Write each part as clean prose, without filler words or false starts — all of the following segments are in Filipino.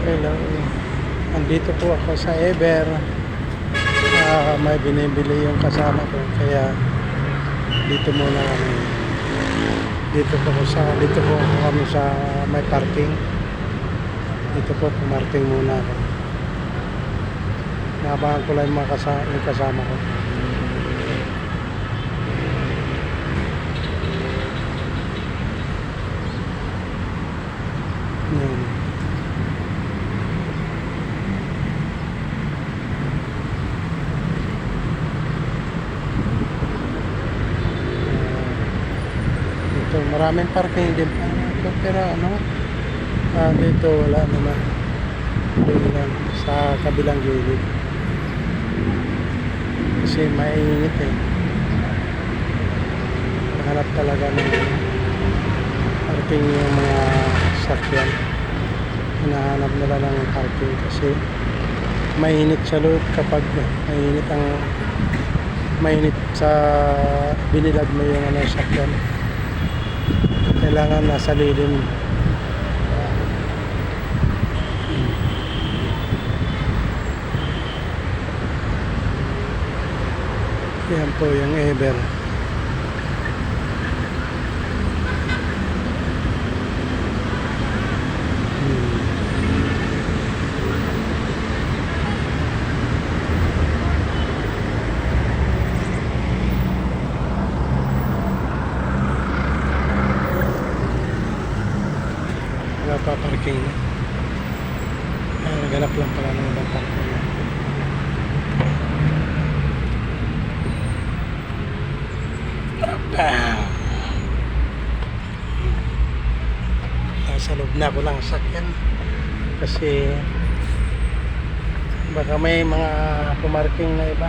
Hello. Andito po ako sa Ever. May binibili yung kasama ko kaya dito muna kami. Dito po kami sa may parking. Dito po pumarking muna ako. Naabangan ko lang yung kasama ko. Yan. Ito, maraming parking din. Pero dito wala naman. Doon lang sa kabilang gilid. Kasi mainit eh. Nahanap talaga ng parking yung mga sakyan. Hinahanap nila ng parking kasi mainit sa loob kapag mainit sa binilad mo yung sakyan. Kailangan nasa lilim. Yan po yung Ever. Paparking. Naganap lang pala ng ibang parking. Nasa loob na ako lang sakyan kasi baka may mga pumarking na iba.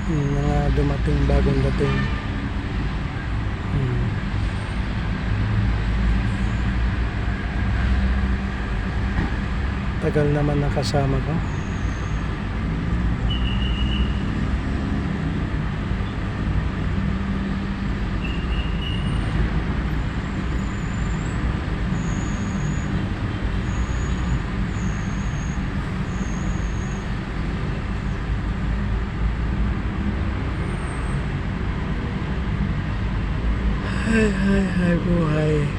Mga dumating, bagong dating. Tagal naman ng kasama ko. Hay buhay.